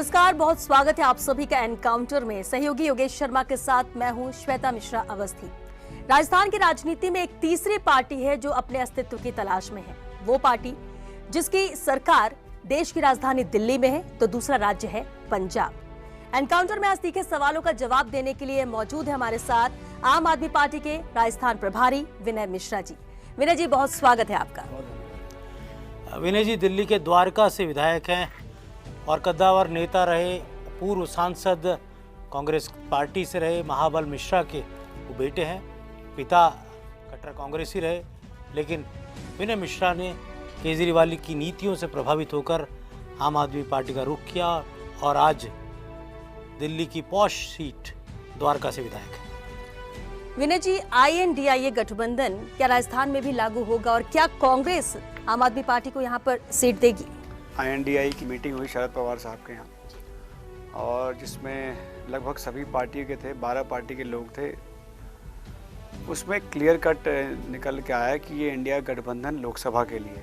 नमस्कार, बहुत स्वागत है आप सभी का एनकाउंटर में। सहयोगी योगेश शर्मा के साथ मैं हूं श्वेता मिश्रा अवस्थी। राजस्थान की राजनीति में एक तीसरी पार्टी है जो अपने अस्तित्व की तलाश में है। वो पार्टी जिसकी सरकार देश की राजधानी दिल्ली में है तो दूसरा राज्य है पंजाब। एनकाउंटर में आज तीखे सवालों का जवाब देने के लिए मौजूद है हमारे साथ आम आदमी पार्टी के राजस्थान प्रभारी विनय मिश्रा जी। विनय जी, बहुत स्वागत है आपका। विनय जी दिल्ली के द्वारका से विधायक हैं और कद्दावर नेता रहे, पूर्व सांसद कांग्रेस पार्टी से रहे। महाबल मिश्रा के वो बेटे हैं, पिता कट्टर कांग्रेसी रहे, लेकिन विनय मिश्रा ने केजरीवाल की नीतियों से प्रभावित होकर आम आदमी पार्टी का रुख किया और आज दिल्ली की पॉश सीट द्वारका से विधायक है। विनय जी, INDIA गठबंधन क्या राजस्थान में भी लागू होगा और क्या कांग्रेस आम आदमी पार्टी को यहाँ पर सीट देगी? INDIA की मीटिंग हुई शरद पवार साहब के यहाँ और जिसमें लगभग सभी पार्टियों के थे, 12 पार्टी के लोग थे। उसमें क्लियर कट निकल के आया कि ये इंडिया गठबंधन लोकसभा के लिए।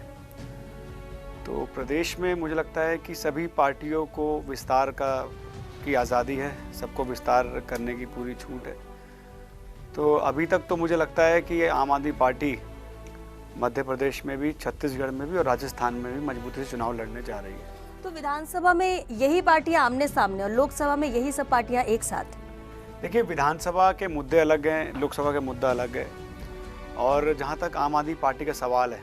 तो प्रदेश में मुझे लगता है कि सभी पार्टियों को विस्तार की आज़ादी है, सबको विस्तार करने की पूरी छूट है। तो अभी तक तो मुझे लगता है कि ये आम आदमी पार्टी मध्य प्रदेश में भी, छत्तीसगढ़ में भी और राजस्थान में भी मजबूती से चुनाव लड़ने जा रही है। तो विधानसभा में यही पार्टियां आमने सामने और लोकसभा में यही सब पार्टियां एक साथ। देखिए, विधानसभा के मुद्दे अलग हैं, लोकसभा के मुद्दा अलग है। और जहाँ तक आम आदमी पार्टी का सवाल है,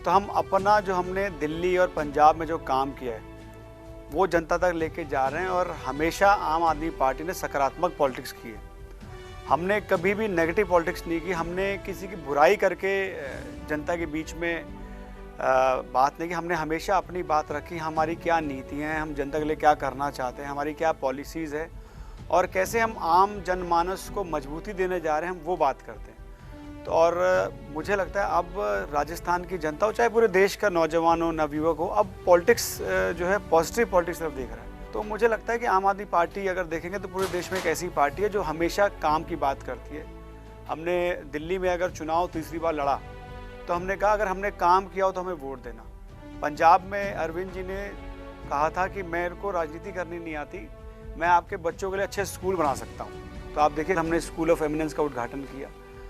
तो हम अपना जो हमने दिल्ली और पंजाब में जो काम किया है वो जनता तक लेके जा रहे हैं। और हमेशा आम आदमी पार्टी ने सकारात्मक पॉलिटिक्स की है। हमने कभी भी नेगेटिव पॉलिटिक्स नहीं की। हमने किसी की बुराई करके जनता के बीच में बात नहीं की। हमने हमेशा अपनी बात रखी, हमारी क्या नीतियाँ हैं, हम जनता के लिए क्या करना चाहते हैं, हमारी क्या पॉलिसीज़ है और कैसे हम आम जनमानस को मजबूती देने जा रहे हैं, हम वो बात करते हैं। तो और मुझे लगता है अब राजस्थान की जनता हो, चाहे पूरे देश का नौजवान हो, नवयुवक हो, अब पॉलिटिक्स जो है पॉजिटिव पॉलिटिक्स तरफ देख रहा है। तो मुझे लगता है कि आम आदमी पार्टी अगर देखेंगे तो पूरे देश में एक ऐसी पार्टी है जो हमेशा काम की बात करती है। हमने दिल्ली में अगर चुनाव तीसरी बार लड़ा तो हमने कहा अगर हमने काम किया हो तो हमें वोट देना। पंजाब में अरविंद जी ने कहा था कि मेरे को राजनीति करनी नहीं आती, मैं आपके बच्चों के लिए अच्छे स्कूल बना सकता हूँ। तो आप देखिए, हमने स्कूल ऑफ एमिनेंस का उद्घाटन किया।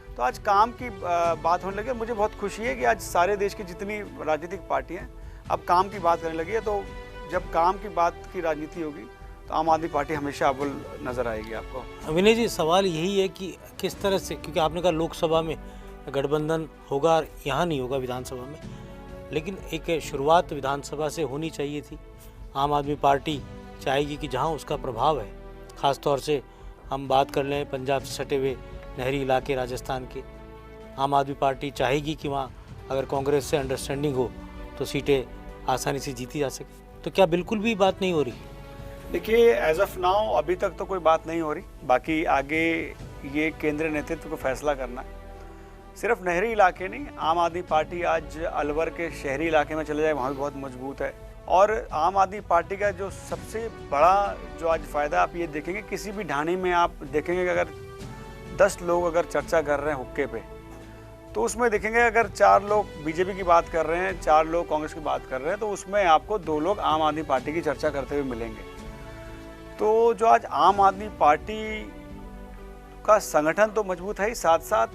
तो आज काम की बात होने लगी। मुझे बहुत खुशी है कि आज सारे देश की जितनी राजनीतिक पार्टियाँ हैं अब काम की बात करने लगी है। तो जब काम की बात की राजनीति होगी तो आम आदमी पार्टी हमेशा अव्वल नजर आएगी आपको। विनय जी, सवाल यही है कि किस तरह से, क्योंकि आपने कहा लोकसभा में गठबंधन होगा, यहाँ नहीं होगा विधानसभा में, लेकिन एक शुरुआत विधानसभा से होनी चाहिए थी। आम आदमी पार्टी चाहेगी कि जहाँ उसका प्रभाव है, ख़ास तौर से हम बात कर लें पंजाब से सटे हुए नहरी इलाके राजस्थान के, आम आदमी पार्टी चाहेगी कि वहाँ अगर कांग्रेस से अंडरस्टैंडिंग हो तो सीटें आसानी से जीती जा सके। तो क्या बिल्कुल भी बात नहीं हो रही? देखिए, एज ऑफ नाउ अभी तक तो कोई बात नहीं हो रही। बाकी आगे ये केंद्रीय नेतृत्व को फैसला करना है। सिर्फ नहरी इलाके नहीं, आम आदमी पार्टी आज अलवर के शहरी इलाके में चले जाए, वहाँ भी बहुत मजबूत है। और आम आदमी पार्टी का जो सबसे बड़ा जो आज फ़ायदा आप ये देखेंगे, किसी भी ढाणी में आप देखेंगे कि अगर 10 लोग अगर चर्चा कर रहे हैं हुक्के पे, तो उसमें देखेंगे अगर 4 लोग बीजेपी की बात कर रहे हैं, 4 लोग कांग्रेस की बात कर रहे हैं, तो उसमें आपको 2 लोग आम आदमी पार्टी की चर्चा करते हुए मिलेंगे। तो जो आज आम आदमी पार्टी का संगठन तो मजबूत है ही, साथ साथ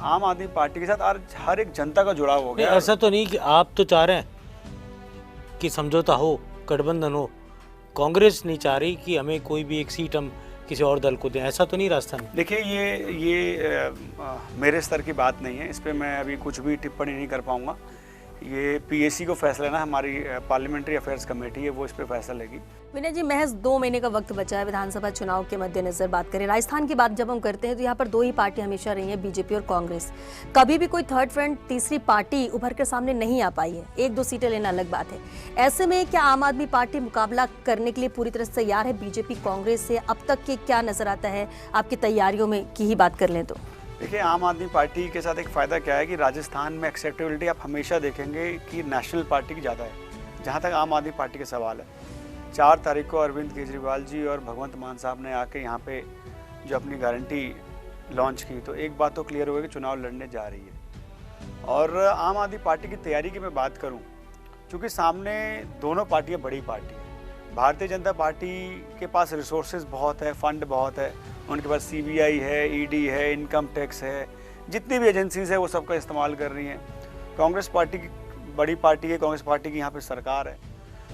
आम आदमी पार्टी के साथ आज हर एक जनता का जुड़ाव हो गया। ऐसा तो नहीं कि आप तो चाह रहे हैं कि समझौता हो, गठबंधन हो, कांग्रेस नहीं चाह रही कि हमें कोई भी एक सीट हम किसी और दल को दें, ऐसा तो नहीं रास्ता में? देखिए, ये मेरे स्तर की बात नहीं है, इस पर मैं अभी कुछ भी टिप्पणी नहीं कर पाऊंगा। ये PAC को फैसला लेना, हमारी पार्लियामेंट्री अफेयर्स कमेटी है, वो इस पर फैसला लेगी। विनय जी, महज 2 महीने का वक्त बचा है विधानसभा चुनाव के मद्देनजर बात करें। राजस्थान की बात जब हम करते हैं तो यहाँ पर 2 ही पार्टी हमेशा रही है, बीजेपी और कांग्रेस। कभी भी कोई थर्ड फ्रंट, तीसरी पार्टी उभर कर सामने नहीं आ पाई है। 1-2 सीटें लेना अलग बात है। ऐसे में क्या आम आदमी पार्टी मुकाबला करने के लिए पूरी तरह से तैयार है बीजेपी कांग्रेस से? अब तक के क्या नजर आता है आपकी तैयारियों में की ही बात कर लें तो? देखिए, आम आदमी पार्टी के साथ एक फ़ायदा क्या है कि राजस्थान में एक्सेप्टेबिलिटी आप हमेशा देखेंगे कि नेशनल पार्टी की ज़्यादा है। जहाँ तक आम आदमी पार्टी के सवाल है, 4 तारीख को अरविंद केजरीवाल जी और भगवंत मान साहब ने आके यहाँ पे जो अपनी गारंटी लॉन्च की, तो एक बात तो क्लियर हो गई कि चुनाव लड़ने जा रही है। और आम आदमी पार्टी की तैयारी की मैं बात करूँ, क्योंकि सामने दोनों पार्टियाँ बड़ी पार्टी हैं, भारतीय जनता पार्टी के पास रिसोर्सेज बहुत है, फंड बहुत है, उनके पास सीबीआई है, ईडी है, इनकम टैक्स है, जितनी भी एजेंसीज है वो सबका इस्तेमाल कर रही हैं। कांग्रेस पार्टी की बड़ी पार्टी है, कांग्रेस पार्टी की यहाँ पे सरकार है,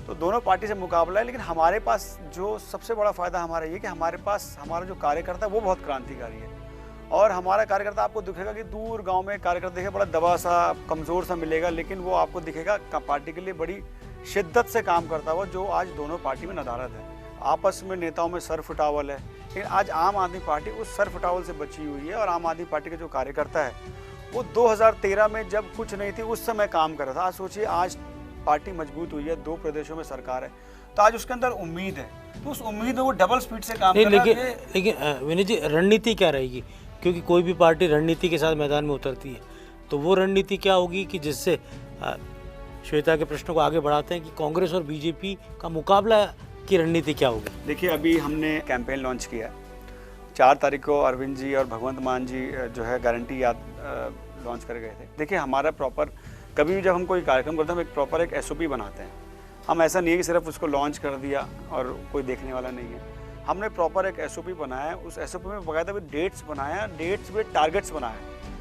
तो दोनों पार्टी से मुकाबला है। लेकिन हमारे पास जो सबसे बड़ा फ़ायदा हमारा ये कि हमारे पास हमारा जो कार्यकर्ता है वो बहुत क्रांतिकारी है। और हमारा कार्यकर्ता आपको दिखेगा कि दूर गांव में कार्यकर्ता दिखेगा बड़ा दबा सा, कमज़ोर सा मिलेगा, लेकिन वो आपको दिखेगा पार्टी के लिए बड़ी शिद्दत से काम करता हुआ, जो आज दोनों पार्टी में नदारद है। आपस में नेताओं में सर फुटावल है, लेकिन आज आम आदमी पार्टी उस सर फुटावल से बची हुई है। और आम आदमी पार्टी का जो कार्यकर्ता है वो 2013 में जब कुछ नहीं थी उस समय काम कर रहा था। आज सोचिए, आज पार्टी मजबूत हुई है, 2 प्रदेशों में सरकार है, तो आज उसके अंदर उम्मीद है, तो उस उम्मीद में वो डबल स्पीड से काम कर रहा है। लेकिन विनय जी, रणनीति क्या रहेगी? क्योंकि कोई भी पार्टी रणनीति के साथ मैदान में उतरती है, तो वो रणनीति क्या होगी कि जिससे श्वेता के प्रश्नों को आगे बढ़ाते हैं कि कांग्रेस और बीजेपी का मुकाबला की रणनीति क्या होगी? देखिए, अभी हमने कैंपेन लॉन्च किया है। 4 तारीख को अरविंद जी और भगवंत मान जी जो है गारंटी याद लॉन्च कर गए थे। देखिए, हमारा प्रॉपर कभी भी जब हम कोई कार्यक्रम करते हैं हम एक प्रॉपर एक SOP बनाते हैं। हम ऐसा नहीं है कि सिर्फ उसको लॉन्च कर दिया और कोई देखने वाला नहीं है। हमने प्रॉपर एक SOP बनाया, उस SOP में बाकायदा भी डेट्स बनाया, डेट्स में टारगेट्स बनाया,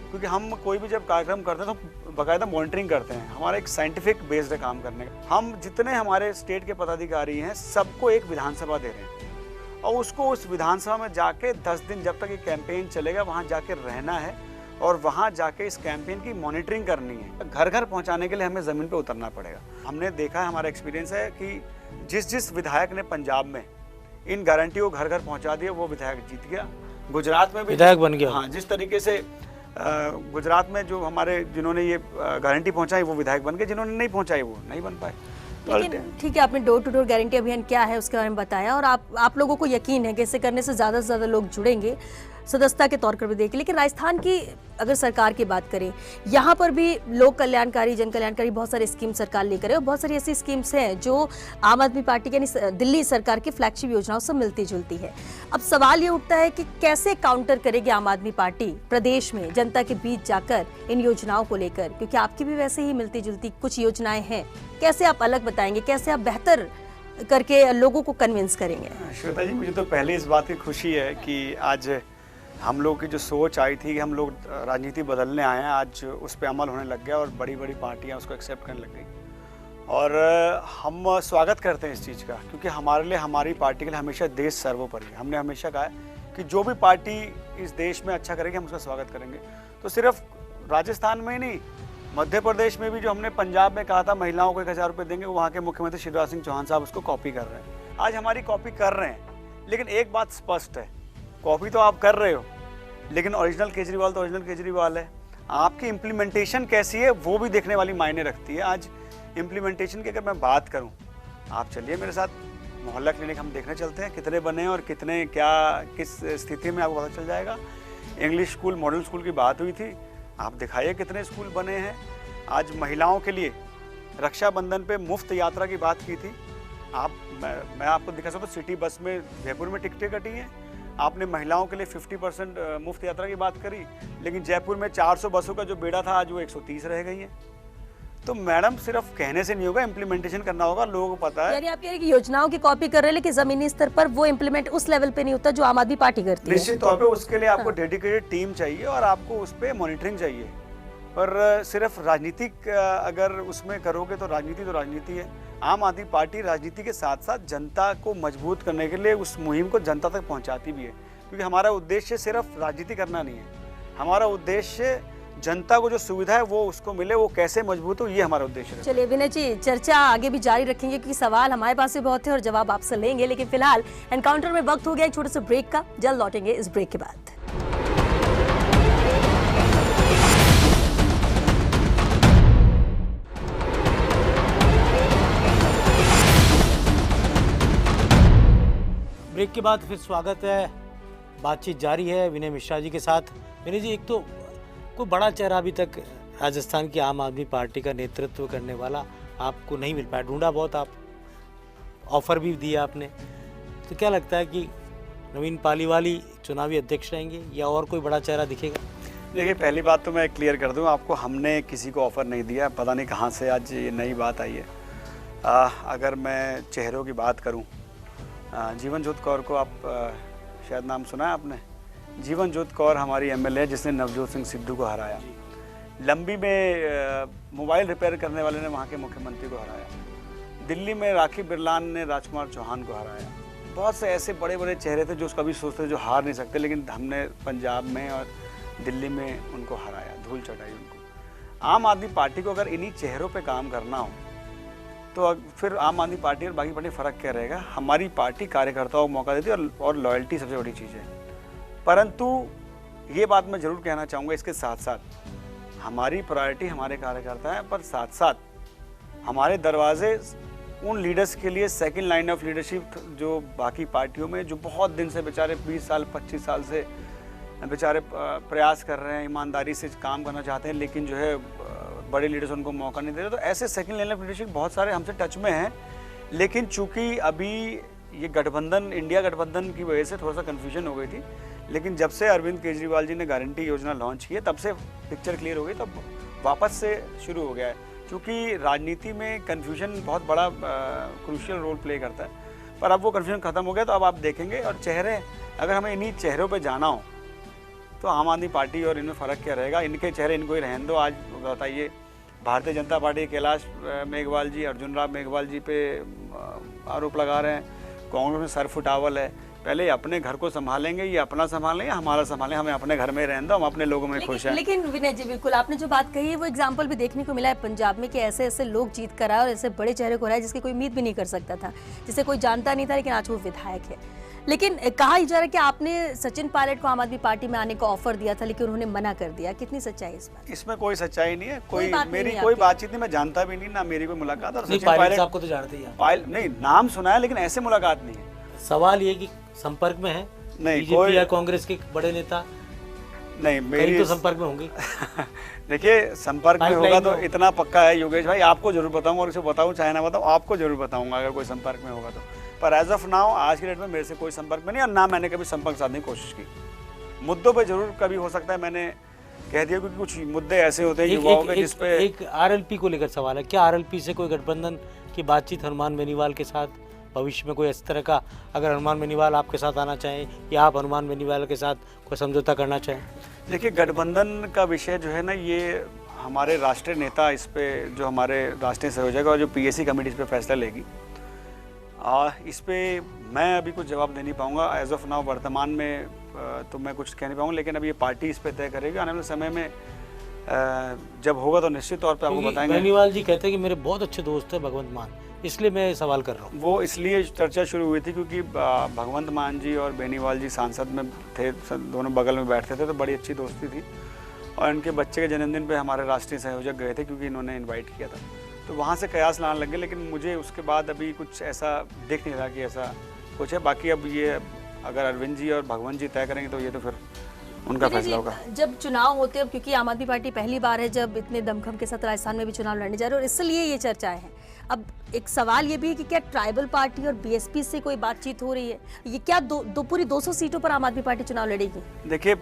क्योंकि हम कोई भी जब कार्यक्रम करते हैं तो बाकायदा मॉनिटरिंग करते हैं। हमारा एक साइंटिफिक बेस्ड है काम करने का। हम जितने हमारे स्टेट के पदाधिकारी हैं सबको एक विधानसभा दे रहे हैं, और उसको उस विधानसभा में जाके 10 दिन जब तक ये कैंपेन चलेगा वहाँ जाके रहना है, और वहाँ जाके इस कैंपेन की मॉनिटरिंग करनी है। घर घर पहुँचाने के लिए हमें ज़मीन पे उतरना पड़ेगा। हमने देखा है, हमारा एक्सपीरियंस है कि जिस विधायक ने पंजाब में इन गारंटी को घर घर पहुँचा दिया वो विधायक जीत गया। गुजरात में भी विधायक बन गया। हाँ, जिस तरीके से गुजरात में जो हमारे जिन्होंने ये गारंटी पहुँचाई वो विधायक बन गए, जिन्होंने नहीं पहुँचाई वो नहीं बन पाए। लेकिन ठीक है, आपने डोर टू डोर गारंटी अभियान क्या है उसके बारे में बताया, और आप लोगों को यकीन है कि इसे करने से ज़्यादा से ज़्यादा लोग जुड़ेंगे, सदस्यता के तौर पर भी देखें। लेकिन राजस्थान की अगर सरकार की बात करें, यहाँ पर भी लोक कल्याणकारी, जन कल्याणकारी बहुत सारी स्कीम सरकार लेकर है, और बहुत सारी ऐसी स्कीम्स हैं जो आम आदमी पार्टी के यानी दिल्ली सरकार की फ्लैगशिप योजनाओं से मिलती जुलती है। अब सवाल ये उठता है कि कैसे काउंटर करेगी आम आदमी पार्टी प्रदेश में जनता के बीच जाकर इन योजनाओं को लेकर, क्योंकि आपकी भी वैसे ही मिलती जुलती कुछ योजनाएं हैं। कैसे आप अलग बताएंगे, कैसे आप बेहतर करके लोगों को कन्विंस करेंगे? श्वेता जी, मुझे तो पहले इस बात की खुशी है कि आज हम लोग की जो सोच आई थी कि हम लोग राजनीति बदलने आए हैं, आज उस पर अमल होने लग गया और बड़ी बड़ी पार्टियां उसको एक्सेप्ट करने लग गई। और हम स्वागत करते हैं इस चीज़ का, क्योंकि हमारे लिए, हमारी पार्टी के लिए हमेशा देश सर्वोपरि है। हमने हमेशा कहा है कि जो भी पार्टी इस देश में अच्छा करेगी हम उसका स्वागत करेंगे। तो सिर्फ राजस्थान में ही नहीं, मध्य प्रदेश में भी जो हमने पंजाब में कहा था महिलाओं को 1000 रुपये देंगे, वहाँ के मुख्यमंत्री शिवराज सिंह चौहान साहब उसको कॉपी कर रहे हैं। आज हमारी कॉपी कर रहे हैं, लेकिन एक बात स्पष्ट है, कॉपी तो आप कर रहे हो, लेकिन ओरिजिनल केजरीवाल तो ओरिजिनल केजरीवाल है। आपकी इम्प्लीमेंटेशन कैसी है वो भी देखने वाली मायने रखती है। आज इम्प्लीमेंटेशन की अगर मैं बात करूं, आप चलिए मेरे साथ मोहल्ला क्लिनिक हम देखने चलते हैं, कितने बने हैं और कितने क्या किस स्थिति में, आपको पता चल जाएगा। इंग्लिश स्कूल, मॉडल स्कूल की बात हुई थी, आप दिखाइए कितने स्कूल बने हैं। आज महिलाओं के लिए रक्षाबंधन पे मुफ्त यात्रा की बात की थी। मैं आपको दिखा सकता हूँ, सिटी बस में जयपुर में टिकटें कटी हैं। आपने महिलाओं के लिए 50% मुफ्त यात्रा की बात करी, लेकिन जयपुर में 400 बसों का जो बेड़ा था आज वो 130 रह गई हैं। तो मैडम, सिर्फ कहने से नहीं होगा, इम्प्लीमेंटेशन करना होगा। लोगों को पता है, यानी आप कह रहे हैं कि योजनाओं की कॉपी कर रहे हैं, लेकिन जमीनी स्तर पर वो इम्प्लीमेंट उस लेवल पे नहीं होता जो आम आदमी पार्टी करती है। निश्चित तौर पे उसके लिए आपको डेडिकेटेड टीम चाहिए और आपको उस पर मॉनिटरिंग चाहिए। पर सिर्फ राजनीतिक अगर उसमें करोगे तो राजनीति है। आम आदमी पार्टी राजनीति के साथ साथ जनता को मजबूत करने के लिए उस मुहिम को जनता तक पहुंचाती भी है, क्योंकि हमारा उद्देश्य सिर्फ राजनीति करना नहीं है। हमारा उद्देश्य जनता को जो सुविधा है वो उसको मिले, वो कैसे मजबूत हो, ये हमारा उद्देश्य है। चलिए विनय जी, चर्चा आगे भी जारी रखेंगे, क्योंकि सवाल हमारे पास भी बहुत है और जवाब आपसे लेंगे। लेकिन फिलहाल एनकाउंटर में वक्त हो गया एक छोटे से ब्रेक का, जल्द लौटेंगे इस ब्रेक के बाद। ब्रेक के बाद फिर स्वागत है, बातचीत जारी है विनय मिश्रा जी के साथ। विनय जी, एक तो कोई बड़ा चेहरा अभी तक राजस्थान की आम आदमी पार्टी का नेतृत्व करने वाला आपको नहीं मिल पाया, ढूंढा बहुत, आप ऑफर भी दिया आपने, तो क्या लगता है कि नवीन पालीवाली चुनावी अध्यक्ष रहेंगे या और कोई बड़ा चेहरा दिखेगा? देखिए, पहली बात तो मैं क्लियर कर दूं आपको, हमने किसी को ऑफर नहीं दिया, पता नहीं कहाँ से आज ये नई बात आई है। अगर मैं चेहरों की बात करूं, जीवनजोत कौर को आप शायद नाम सुना है आपने। जीवनजोत कौर हमारी एमएलए जिसने नवजोत सिंह सिद्धू को हराया। लंबी में मोबाइल रिपेयर करने वाले ने वहाँ के मुख्यमंत्री को हराया। दिल्ली में राखी बिरलान ने राजकुमार चौहान को हराया। बहुत से ऐसे बड़े बड़े चेहरे थे जो कभी सोचते थे जो हार नहीं सकते, लेकिन हमने पंजाब में और दिल्ली में उनको हराया, धूल चटाई उनको। आम आदमी पार्टी को अगर इन्हीं चेहरों पे काम करना हो तो फिर आम आदमी पार्टी और बाकी पार्टी फ़र्क क्या रहेगा। हमारी पार्टी कार्यकर्ताओं को मौका देती है और लॉयल्टी सबसे बड़ी चीज़ है। परंतु ये बात मैं ज़रूर कहना चाहूँगा, इसके साथ साथ हमारी प्रायोरिटी हमारे कार्यकर्ता हैं, पर साथ साथ हमारे दरवाजे उन लीडर्स के लिए सेकंड लाइन ऑफ लीडरशिप जो बाकी पार्टियों में जो बहुत दिन से बेचारे 20 साल 25 साल से बेचारे प्रयास कर रहे हैं, ईमानदारी से काम करना चाहते हैं, लेकिन जो है बड़े लीडर्स उनको मौका नहीं दे रहे। तो ऐसे सेकंड लाइन ऑफ लीडरशिप बहुत सारे हमसे टच में हैं, लेकिन चूंकि अभी ये गठबंधन, इंडिया गठबंधन की वजह से थोड़ा सा कन्फ्यूजन हो गई थी, लेकिन जब से अरविंद केजरीवाल जी ने गारंटी योजना लॉन्च की है तब से पिक्चर क्लियर हो गई, तब वापस से शुरू हो गया है। क्योंकि राजनीति में कन्फ्यूजन बहुत बड़ा क्रूशियल रोल प्ले करता है, पर अब वो कन्फ्यूजन खत्म हो गया। तो अब आप देखेंगे, और चेहरे अगर हमें इन्हीं चेहरों पे जाना हो तो आम आदमी पार्टी और इनमें फ़र्क क्या रहेगा। इनके चेहरे इनको ही रहने दो। आज बताइए, भारतीय जनता पार्टी कैलाश मेघवाल जी, अर्जुन राम मेघवाल जी पे आरोप लगा रहे हैं, कांग्रेस में सर फुटावल है। पहले अपने घर को संभालेंगे, ये अपना संभालें, हमारा संभालें, हमें अपने घर में रहने दो, हम अपने लोगों में खुश हैं। लेकिन विनय जी, बिल्कुल आपने जो बात कही है वो एग्जाम्पल भी देखने को मिला है पंजाब में कि ऐसे ऐसे लोग जीत कर आए और ऐसे बड़े चेहरे को हराए जिसकी कोई उम्मीद भी नहीं कर सकता था, जिसे कोई जानता नहीं था, लेकिन आज वो विधायक है। लेकिन कहा जा रहा है कि आपने सचिन पायलट को आम आदमी पार्टी में आने का ऑफर दिया था, लेकिन उन्होंने मना कर दिया। कितनी सच्चाई इस बात? इसमें कोई सच्चाई नहीं है, कोई मेरी नहीं कोई बातचीत नहीं, मैं जानता भी नहीं, ना मेरी कोई मुलाकात। और सचिन पायलट साहब को तो जानते ही हैं। पायलट नहीं, नाम सुना है, लेकिन ऐसे मुलाकात नहीं है। सवाल ये कि संपर्क में है नहीं, बीजेपी या कांग्रेस के बड़े नेता नहीं, मेरी तो संपर्क में होंगे। देखिए, संपर्क में होगा तो इतना पक्का है योगेश भाई, आपको जरूर बताऊंगा, और इसे बताऊं चाहे ना बताऊं, आपको जरूर बताऊंगा अगर कोई संपर्क में होगा तो। पर एज ऑफ नाउ, आज के डेट में मेरे से कोई संपर्क में नहीं, और ना मैंने कभी संपर्क साधने की कोशिश की। मुद्दों पे जरूर कभी हो सकता है मैंने कह दिया, क्योंकि कुछ मुद्दे ऐसे होते हैं युवाओं के जिस पे एक आरएलपी को लेकर सवाल है। क्या आरएलपी से कोई गठबंधन की बातचीत हनुमान बेनीवाल के साथ भविष्य में कोई इस तरह का, अगर हनुमान बेनीवाल आपके साथ आना चाहें या आप हनुमान बेनीवाल के साथ कोई समझौता करना चाहें? देखिए, गठबंधन का विषय जो है ना, ये हमारे राष्ट्रीय नेता इस पे, जो हमारे राष्ट्रीय संयोजक और जो पीएसी कमेटी इस पे फैसला लेगी। इस पे मैं अभी कुछ जवाब दे नहीं पाऊँगा एज ऑफ नाउ। वर्तमान में तो मैं कुछ कह नहीं पाऊँगा, लेकिन अब ये पार्टी इस पे तय करेगी। आने वाले समय में जब होगा तो निश्चित तौर पे आपको बताएंगे। बेनीवाल जी कहते हैं कि मेरे बहुत अच्छे दोस्त हैं भगवंत मान, इसलिए मैं सवाल कर रहा हूँ। वो इसलिए चर्चा शुरू हुई थी क्योंकि भगवंत मान जी और बेनीवाल जी सांसद में थे, दोनों बगल में बैठते थे, तो बड़ी अच्छी दोस्ती थी। और इनके बच्चे के जन्मदिन पे हमारे राष्ट्रीय संयोजक गए थे, क्योंकि इन्होंने इनवाइट किया था, तो वहाँ से कयास लाने लगे। लेकिन मुझे उसके बाद अभी कुछ ऐसा दिख नहीं रहा कि ऐसा कुछ है। बाकी अब ये अगर अरविंद जी और भगवंत जी तय करेंगे तो ये तो फिर उनका फैसला होगा। जब चुनाव होते हैं, अब क्योंकि आम आदमी पार्टी पहली बार है जब इतने दमखम के साथ राजस्थान में भी चुनाव लड़ने जा रहे हैं, और इसलिए ये चर्चाएं हैं। अब एक सवाल ये भी है कि क्या ट्राइबल पार्टी और बीएसपी से कोई बातचीत हो रही है? ये क्या पूरी 200 सीटों पर आम आदमी पार्टी चुनाव लड़ेगी? देखिए,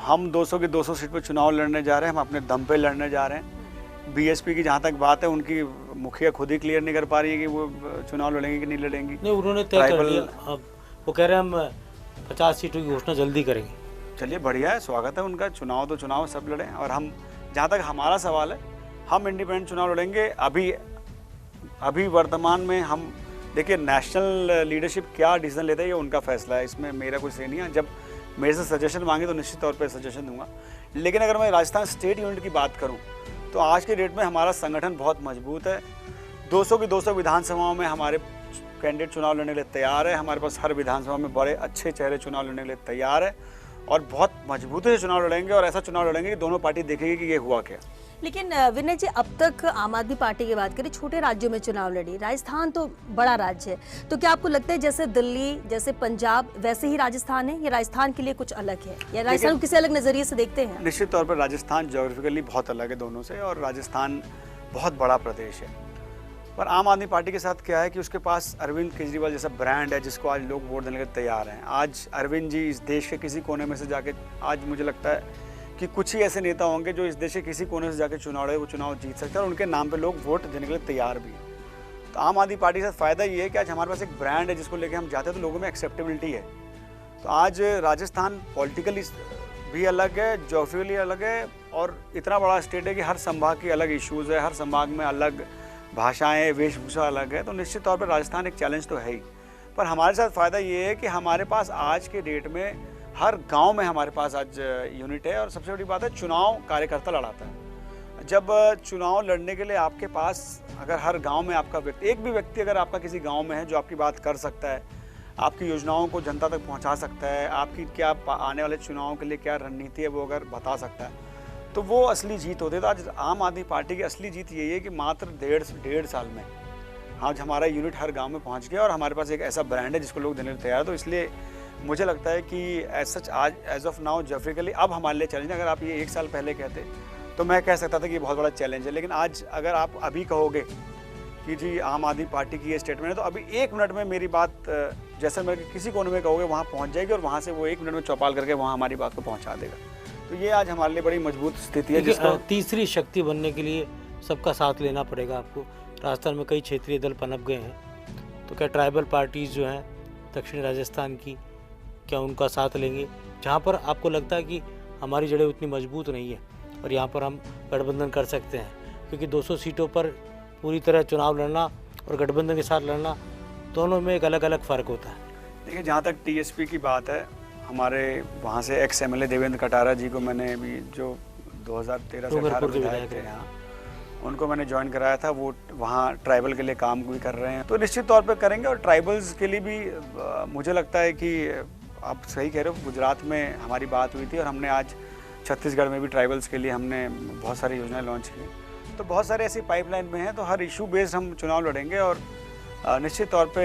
हम 200 की 200 सीट पर चुनाव लड़ने जा रहे हैं, हम अपने दम पे लड़ने जा रहे हैं। बीएसपी की जहाँ तक बात है, उनकी मुखिया खुद ही क्लियर नहीं कर पा रही है कि वो चुनाव लड़ेंगे कि नहीं लड़ेंगी। नहीं, उन्होंने तय कर लिया। अब वो कह रहे हैं हम 50 सीटों की घोषणा जल्दी करेंगे। चलिए, बढ़िया है, स्वागत है उनका। चुनाव तो चुनाव, सब लड़ें। और हम, जहाँ तक हमारा सवाल है, हम इंडिपेंडेंट चुनाव लड़ेंगे। अभी वर्तमान में हम देखिए, नेशनल लीडरशिप क्या डिसीजन लेता है ये उनका फैसला है, इसमें मेरा कुछ सही नहीं है। जब मेरे से सजेशन मांगे तो निश्चित तौर पे सजेशन दूंगा। लेकिन अगर मैं राजस्थान स्टेट यूनिट की बात करूं तो आज के डेट में हमारा संगठन बहुत मजबूत है। 200 की 200 विधानसभाओं में हमारे कैंडिडेट चुनाव लड़ने के लिए तैयार है। हमारे पास हर विधानसभा में बड़े अच्छे चेहरे चुनाव लड़ने के लिए तैयार है, और बहुत मजबूती से चुनाव लड़ेंगे, और ऐसा चुनाव लड़ेंगे कि दोनों पार्टी देखेगी कि ये हुआ क्या। लेकिन विनय जी, अब तक आम आदमी पार्टी की बात करें, छोटे राज्यों में चुनाव लड़ी, राजस्थान तो बड़ा राज्य है, तो क्या आपको लगता है जैसे दिल्ली, जैसे पंजाब, वैसे ही राजस्थान है, या राजस्थान के लिए कुछ अलग है, या राजस्थान को किसी अलग नजरिए से देखते हैं? निश्चित तौर पर राजस्थान ज्योग्राफिकली बहुत अलग है दोनों से, और राजस्थान बहुत बड़ा प्रदेश है। पर आम आदमी पार्टी के साथ क्या है कि उसके पास अरविंद केजरीवाल जैसा ब्रांड है, जिसको आज लोग वोट देने के लिए तैयार हैं। आज अरविंद जी इस देश के किसी कोने में से जाके, आज मुझे लगता है कि कुछ ही ऐसे नेता होंगे जो इस देश के किसी कोने से जाके चुनाव लड़े, वो चुनाव जीत सकते हैं, और उनके नाम पे लोग वोट देने के लिए तैयार भी हैं। तो आम आदमी पार्टी के साथ फ़ायदा ये है कि आज हमारे पास एक ब्रांड है जिसको लेके हम जाते हैं तो लोगों में एक्सेप्टेबिलिटी है। तो आज राजस्थान पॉलिटिकली भी अलग है, ज्योग्राफिकली अलग है, और इतना बड़ा स्टेट है कि हर संभाग की अलग इश्यूज़ है, हर संभाग में अलग भाषाएं, वेशभूषा अलग है। तो निश्चित तौर पर राजस्थान एक चैलेंज तो है ही, पर हमारे साथ फ़ायदा ये है कि हमारे पास आज के डेट में हर गांव में हमारे पास आज यूनिट है। और सबसे बड़ी बात है, चुनाव कार्यकर्ता लड़ाता है। जब चुनाव लड़ने के लिए आपके पास अगर हर गांव में आपका व्यक्ति, एक भी व्यक्ति अगर आपका किसी गांव में है जो आपकी बात कर सकता है, आपकी योजनाओं को जनता तक पहुंचा सकता है, आपकी क्या आने वाले चुनावों के लिए क्या रणनीति है वो अगर बता सकता है, तो वो असली जीत होती है। तो आज आम आदमी पार्टी की असली जीत यही है कि मात्र डेढ़ साल में आज हमारा यूनिट हर गांव में पहुंच गया और हमारे पास एक ऐसा ब्रांड है जिसको लोग देने तैयार है। तो इसलिए मुझे लगता है कि एज सच आज एज ऑफ नाउ ज्योग्राफिकली अब हमारे लिए चैलेंज है। अगर आप ये 1 साल पहले कहते तो मैं कह सकता था कि ये बहुत बड़ा चैलेंज है, लेकिन आज अगर आप अभी कहोगे कि जी आम आदमी पार्टी की ये स्टेटमेंट है, तो अभी 1 मिनट में मेरी बात जैसलमेर के किसी कोने में कहोगे वहाँ पहुँच जाएगी और वहाँ से वो 1 मिनट में चौपाल करके वहाँ हमारी बात को पहुँचा देगा। तो ये आज हमारे लिए बड़ी मजबूत स्थिति है। जिसको तीसरी शक्ति बनने के लिए सबका साथ लेना पड़ेगा आपको। राजस्थान में कई क्षेत्रीय दल पनप गए हैं, तो क्या ट्राइबल पार्टीज़ जो हैं दक्षिणी राजस्थान की, क्या उनका साथ लेंगे? जहाँ पर आपको लगता है कि हमारी जड़ें उतनी मजबूत नहीं है और यहाँ पर हम गठबंधन कर सकते हैं, क्योंकि 200 सीटों पर पूरी तरह चुनाव लड़ना और गठबंधन के साथ लड़ना, दोनों में एक अलग अलग फ़र्क होता है। देखिए, जहाँ तक टीएसपी की बात है, हमारे वहाँ से एक्स एमएलए देवेंद्र कटारा जी को मैंने अभी जो 2013 से 18 विधायक थे यहाँ, उनको मैंने ज्वाइन कराया था। वो वहाँ ट्राइबल के लिए काम भी कर रहे हैं, तो निश्चित तौर पे करेंगे। और ट्राइबल्स के लिए भी मुझे लगता है कि आप सही कह रहे हो, गुजरात में हमारी बात हुई थी और हमने आज छत्तीसगढ़ में भी ट्राइबल्स के लिए हमने बहुत सारी योजनाएं लॉन्च की। तो बहुत सारे ऐसी पाइपलाइन में हैं, तो हर इशू बेस्ड हम चुनाव लड़ेंगे और निश्चित तौर पे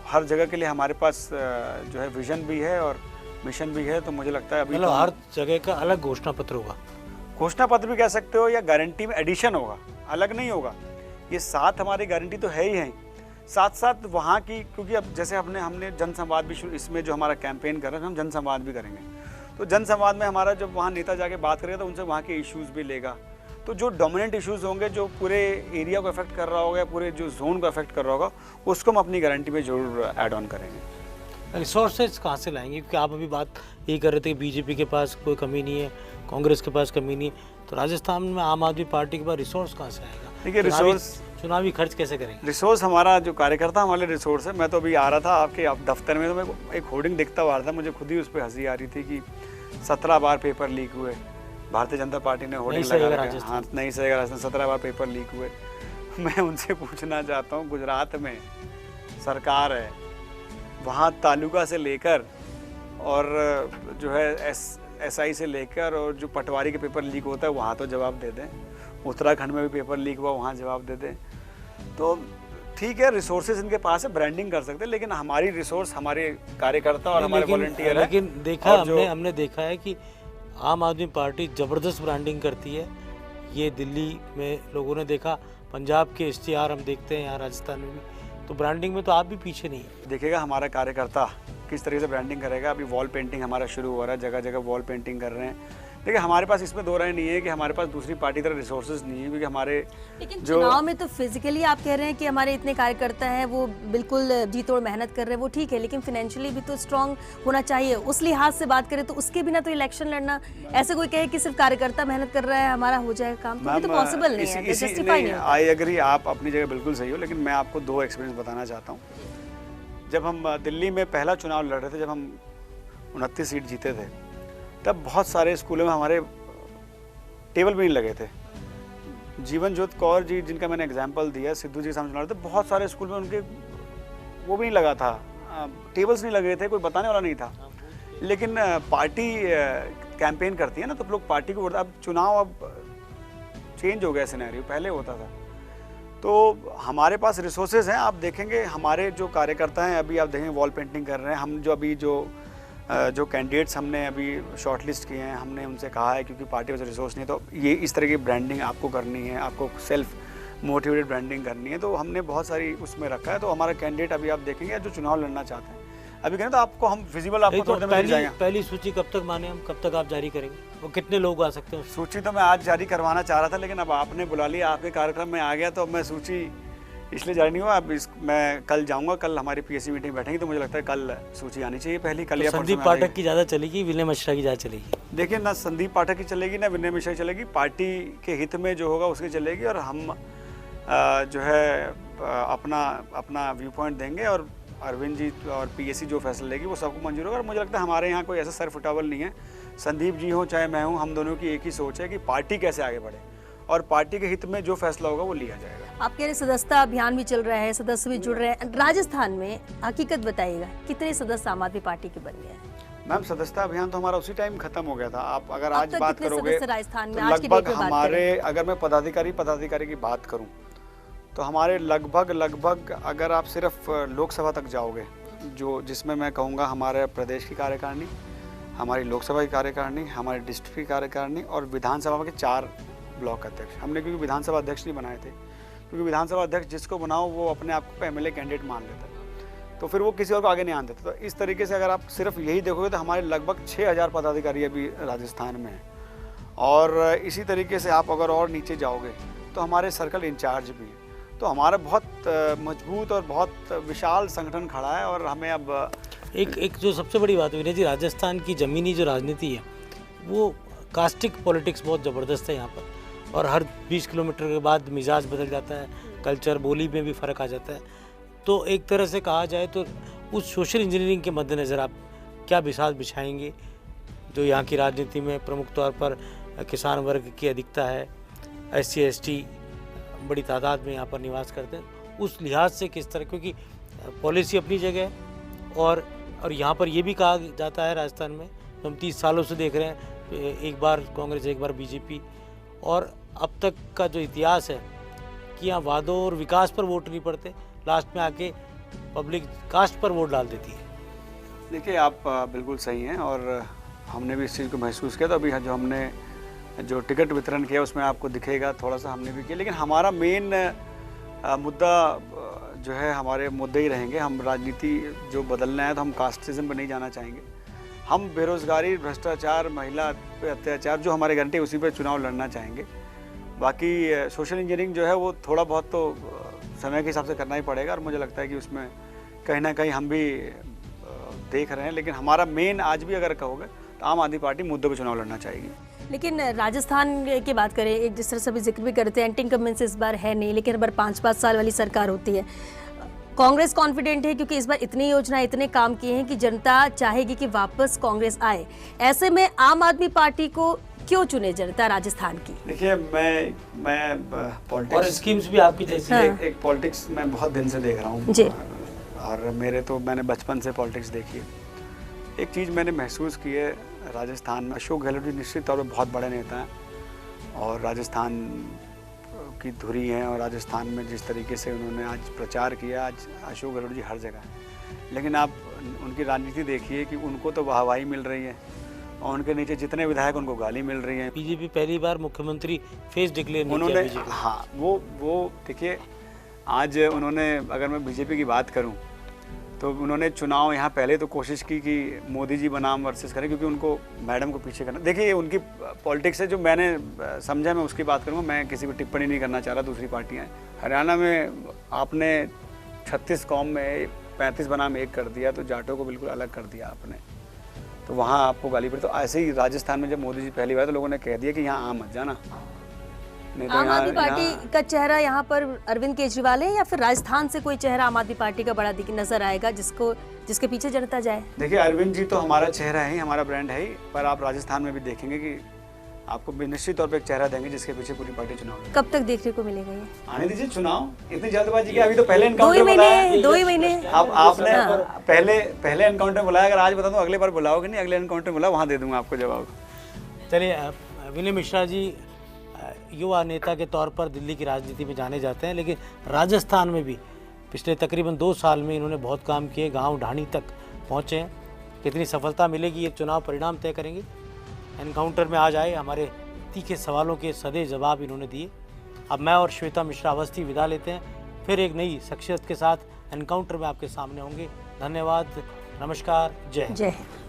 हर जगह के लिए हमारे पास जो है विजन भी है और मिशन भी है। तो मुझे लगता है अभी मतलब हर जगह का अलग घोषणा पत्र होगा। घोषणा पत्र भी कह सकते हो या गारंटी में एडिशन होगा, अलग नहीं होगा। ये साथ हमारी गारंटी तो है ही है, साथ साथ वहाँ की, क्योंकि अब जैसे हमने जनसंवाद भी शुरू, इसमें जो हमारा कैंपेन कर रहे हैं हम जनसंवाद भी करेंगे। तो जनसंवाद में हमारा जब वहाँ नेता जाके बात करेगा तो उनसे वहाँ के इश्यूज़ भी लेगा। तो जो डोमिनेंट इश्यूज़ होंगे, जो पूरे एरिया को अफेक्ट कर रहा होगा या पूरे जो जोन को अफेक्ट कर रहा होगा, उसको हम अपनी गारंटी में जरूर ऐड ऑन करेंगे। रिसोर्सेज कहाँ से लाएंगे? क्योंकि आप अभी बात यही कर रहे थे कि बीजेपी के पास कोई कमी नहीं है, कांग्रेस के पास कमी नहीं है, तो राजस्थान में आम आदमी पार्टी के पास रिसोर्स कहाँ से आएगा? देखिए, रिसोर्स चुनावी खर्च कैसे करेंगे? रिसोर्स हमारा जो कार्यकर्ता हमारे रिसोर्स है। मैं तो अभी आ रहा था आपके दफ्तर में, तो मेरे को एक होर्डिंग दिखता हुआ था, मुझे खुद ही उस पर हंसी आ रही थी कि 17 बार पेपर लीक हुए। भारतीय जनता पार्टी ने होर्डिंग लगा, हाँ नहीं सहेगा राजस्थान, 17 बार पेपर लीक हुए। मैं उनसे पूछना चाहता हूँ, गुजरात में सरकार है, वहाँ तालुका से लेकर और जो है SI से लेकर और जो पटवारी के पेपर लीक होता है वहाँ तो जवाब दे दें। उत्तराखंड में भी पेपर लीक हुआ, वहाँ जवाब दे दें। तो ठीक है, रिसोर्सेज इनके पास है, ब्रांडिंग कर सकते हैं, लेकिन हमारी रिसोर्स हमारे कार्यकर्ता और हमारे वॉलंटियर है। लेकिन देखा हमने देखा है कि आम आदमी पार्टी ज़बरदस्त ब्रांडिंग करती है। ये दिल्ली में लोगों ने देखा, पंजाब के इश्तिहार हम देखते हैं यहाँ राजस्थान में भी, तो ब्रांडिंग में तो आप भी पीछे नहीं है। देखिएगा हमारा कार्यकर्ता किस तरीके से ब्रांडिंग करेगा। अभी वॉल पेंटिंग हमारा शुरू हो रहा है, जगह जगह वॉल पेंटिंग कर रहे हैं। देखिए, हमारे पास इसमें दो राय नहीं है कि हमारे पास दूसरी पार्टी की तरह रिसोर्सेज नहीं है, क्योंकि हमारे लेकिन चुनाव में तो फिजिकली आप कह रहे हैं कि हमारे इतने कार्यकर्ता हैं, वो बिल्कुल जी तोड़ मेहनत कर रहे हैं, वो ठीक है, लेकिन फाइनेंशियली भी तो स्ट्रांग होना चाहिए। उस लिहाज से बात करें तो उसके बिना तो इलेक्शन लड़ना, ऐसे कोई कहे कि सिर्फ कार्यकर्ता मेहनत कर रहा है हमारा हो जाएगा काम, तो पॉसिबल नहीं है, जस्टिफाई नहीं होता। आई एग्री, आप अपनी जगह बिल्कुल सही हो, लेकिन मैं आपको 2 एक्सपीरियंस बताना चाहता हूँ। जब हम दिल्ली में पहला चुनाव लड़ रहे थे, जब हम 29 सीट जीते थे, तब बहुत सारे स्कूलों में हमारे टेबल भी नहीं लगे थे। जीवन ज्योत कौर जी, जिनका मैंने एग्जाम्पल दिया, सिद्धू जी के सामने चुनाव थे, बहुत सारे स्कूल में उनके वो भी नहीं लगा था, टेबल्स नहीं लगे थे, कोई बताने वाला नहीं था। लेकिन पार्टी कैंपेन करती है ना, तो लोग पार्टी को, अब चुनाव अब चेंज हो गया सिनेरियो, पहले होता था। तो हमारे पास रिसोर्सेज हैं, आप देखेंगे हमारे जो कार्यकर्ता हैं, अभी आप देखेंगे वॉल पेंटिंग कर रहे हैं। हम जो अभी जो कैंडिडेट्स हमने अभी शॉर्टलिस्ट किए हैं, हमने उनसे कहा है, क्योंकि पार्टी में रिसोर्स नहीं, तो ये इस तरह की ब्रांडिंग आपको करनी है, आपको सेल्फ मोटिवेटेड ब्रांडिंग करनी है, तो हमने बहुत सारी उसमें रखा है। तो हमारा कैंडिडेट अभी आप देखेंगे जो चुनाव लड़ना चाहते हैं, अभी कहें तो आपको हम विजिबल आपको तो पहली सूची कब तक माने हम, कब तक आप जारी करेंगे, वो कितने लोग आ सकते हैं? सूची तो मैं आज जारी करवाना चाह रहा था, लेकिन अब आपने बुला लिया, आपके कार्यक्रम में आ गया, तो मैं सूची इसलिए जारी नहीं हुआ। अब मैं कल जाऊंगा, कल हमारी पीएससी मीटिंग बैठेंगी, तो मुझे लगता है कल सूची आनी चाहिए पहली, कल तो या परसों संदीप में आ जाएगी। पाठक की ज़्यादा चलेगी, विनय मिश्रा की ज़्यादा चलेगी? देखिए, ना संदीप पाठक की चलेगी ना विनय मिश्रा की चलेगी, पार्टी के हित में जो होगा उसकी चलेगी, और हम जो है अपना व्यू पॉइंट देंगे, और अरविंद जी और पीएससी जो फैसला लेगी वो सबको मंजूर होगा। और मुझे लगता है हमारे यहाँ कोई ऐसा सर फुटावल नहीं है, संदीप जी हो चाहे मैं हूँ, हम दोनों की एक ही सोच है कि पार्टी कैसे आगे बढ़े, और पार्टी के हित में जो फैसला होगा वो लिया जाएगा। आप कह रहे सदस्यता अभियान भी चल रहा है, सदस्य भी जुड़ रहे हैं। राजस्थान में हकीकत बताइएगा, कितने सदस्य आम आदमी पार्टी के बन गए हैं? मैम, सदस्यता अभियान तो हमारा उसी टाइम खत्म हो गया था। आप अगर अब आज तक बात कितने करोगे सदस्य राजस्थान में तो आज की लगभग डेट में बात हमारे, करें? अगर मैं पदाधिकारी की बात करूं तो हमारे लगभग अगर आप सिर्फ लोकसभा तक जाओगे, जो जिसमें मैं कहूँगा हमारे प्रदेश की कार्यकारिणी, हमारी लोकसभा की कार्यकारिणी, हमारी डिस्ट्रिक्ट की कार्यकारिणी और विधानसभा के 4 ब्लॉक अध्यक्ष। हमने क्योंकि विधानसभा अध्यक्ष नहीं बनाए थे, क्योंकि विधानसभा अध्यक्ष जिसको बनाओ वो अपने आप को एमएलए कैंडिडेट मान लेता है, तो फिर वो किसी और को आगे नहीं आने देता। तो इस तरीके से अगर आप सिर्फ यही देखोगे तो हमारे लगभग 6000 पदाधिकारी अभी राजस्थान में हैं। और इसी तरीके से आप अगर और नीचे जाओगे तो हमारे सर्कल इंचार्ज भी हैं। तो हमारा बहुत मजबूत और बहुत विशाल संगठन खड़ा है। और हमें अब एक जो सबसे बड़ी बात विनय जी, राजस्थान की ज़मीनी जो राजनीति है वो कास्टिक पॉलिटिक्स बहुत ज़बरदस्त है यहाँ पर, और हर 20 किलोमीटर के बाद मिजाज बदल जाता है, कल्चर बोली में भी फ़र्क आ जाता है। तो एक तरह से कहा जाए तो उस सोशल इंजीनियरिंग के मद्देनज़र आप क्या बिसात बिछाएंगे जो यहाँ की राजनीति में प्रमुख तौर पर किसान वर्ग की अधिकता है, SC ST बड़ी तादाद में यहाँ पर निवास करते हैं, उस लिहाज से किस तरह, क्योंकि पॉलिसी अपनी जगह है और यहाँ पर ये भी कहा जाता है राजस्थान में, तो हम 30 सालों से देख रहे हैं, एक बार कांग्रेस एक बार बीजेपी, और अब तक का जो इतिहास है कि यहाँ वादों और विकास पर वोट नहीं पड़ते, लास्ट में आके पब्लिक कास्ट पर वोट डाल देती है। देखिए, आप बिल्कुल सही हैं, और हमने भी इस चीज़ को महसूस किया। तो अभी जो हमने जो टिकट वितरण किया उसमें आपको दिखेगा, थोड़ा सा हमने भी किया, लेकिन हमारा मेन मुद्दा जो है, हमारे मुद्दे ही रहेंगे। हम राजनीति जो बदलना है तो हम कास्टिज्म पर नहीं जाना चाहेंगे। हम बेरोजगारी, भ्रष्टाचार, महिला पे अत्याचार जो हमारे गारंटी उसी पर चुनाव लड़ना चाहेंगे। बाकी सोशल इंजीनियरिंग जो है वो थोड़ा बहुत तो समय के हिसाब से करना ही पड़ेगा, और मुझे लगता है कि उसमें कहीं ना कहीं हम भी देख रहे हैं। लेकिन हमारा मेन आज भी अगर कहोगे तो आम आदमी पार्टी मुद्दों पर चुनाव लड़ना चाहेगी। लेकिन राजस्थान की बात करें, एक जिस तरह से अभी जिक्र भी करते हैं, एंटी इनकम्बेंसी इस बार है नहीं, लेकिन इस बार 5-5 साल वाली सरकार होती है। कांग्रेस कॉन्फिडेंट है क्योंकि इस बार इतनी योजना, इतने काम किए हैं कि जनता चाहेगी कि वापस कांग्रेस आए। ऐसे में आम आदमी पार्टी को क्यों चुने जनता राजस्थान की? देखिए, मैं पॉलिटिक्स और स्कीम्स भी आपकी जैसी एक पॉलिटिक्स मैं बहुत दिन से देख रहा हूँ जी, और मैंने बचपन से पॉलिटिक्स देखी है। एक चीज़ मैंने महसूस की है, राजस्थान में अशोक गहलोत जी निश्चित तौर पर बहुत बड़े नेता हैं, और राजस्थान की धुरी हैं, और राजस्थान में जिस तरीके से उन्होंने आज प्रचार किया, आज अशोक गहलोत जी हर जगह हैं। लेकिन आप उनकी राजनीति देखिए कि उनको तो वाहवाही मिल रही है, और उनके नीचे जितने विधायक उनको गाली मिल रही है। बीजेपी पहली बार मुख्यमंत्री फेस डिक्लेयर नहीं उन्होंने, किया। हाँ, वो देखिए, आज उन्होंने, अगर मैं बीजेपी की बात करूं तो उन्होंने चुनाव यहाँ पहले तो कोशिश की कि मोदी जी बनाम वर्सेस करें, क्योंकि उनको मैडम को पीछे करना। देखिए, उनकी पॉलिटिक्स है, जो मैंने समझा मैं उसकी बात करूँगा, मैं किसी को टिप्पणी नहीं करना चाह रहा। दूसरी पार्टियाँ, हरियाणा में आपने 36 कौम में 35 बनाम 1 कर दिया, तो जाटों को बिल्कुल अलग कर दिया आपने, तो वहाँ आपको गाली पड़ी। तो ऐसे ही राजस्थान में जब मोदी जी पहली बार, तो लोगों ने कह दिया कि यहाँ आ मत जाना। नहीं तो आम आदमी पार्टी का चेहरा यहाँ पर अरविंद केजरीवाल है, या फिर राजस्थान से कोई चेहरा आम आदमी पार्टी का बड़ा नजर आएगा जिसके पीछे जनता जाए? देखिए, अरविंद जी तो हमारा चेहरा है ही, हमारा ब्रांड है ही, पर आप राजस्थान में भी देखेंगे कि आपको निश्चित तौर पे एक चेहरा देंगे जिसके पीछे पूरी पार्टी चुनाव लड़ेगी। कब तक देखने को मिलेगा ये? आने दीजिए चुनाव, इतनी जल्दबाजी की। अभी तो पहले 2 ही एनकाउंटर महीने अब आपने पहले एनकाउंटर बुलाया, अगर आज बता दूं अगले बार बुलाओगे नहीं, अगले एनकाउंटर बुलाओ, वहाँ दे दूंगा आपको जवाब। चलिए, विनय मिश्रा जी युवा नेता के तौर पर दिल्ली की राजनीति में जाने जाते हैं, लेकिन राजस्थान में भी पिछले तकरीबन 2 साल में इन्होंने बहुत काम किए, गांव ढाणी तक पहुंचे हैं। कितनी सफलता मिलेगी ये चुनाव परिणाम तय करेंगे। एनकाउंटर में आज आए, हमारे तीखे सवालों के सदे जवाब इन्होंने दिए। अब मैं और श्वेता मिश्रा अवस्थी विदा लेते हैं, फिर एक नई शख्सियत के साथ एनकाउंटर में आपके सामने होंगे। धन्यवाद, नमस्कार, जय हिंद। जय हिंद।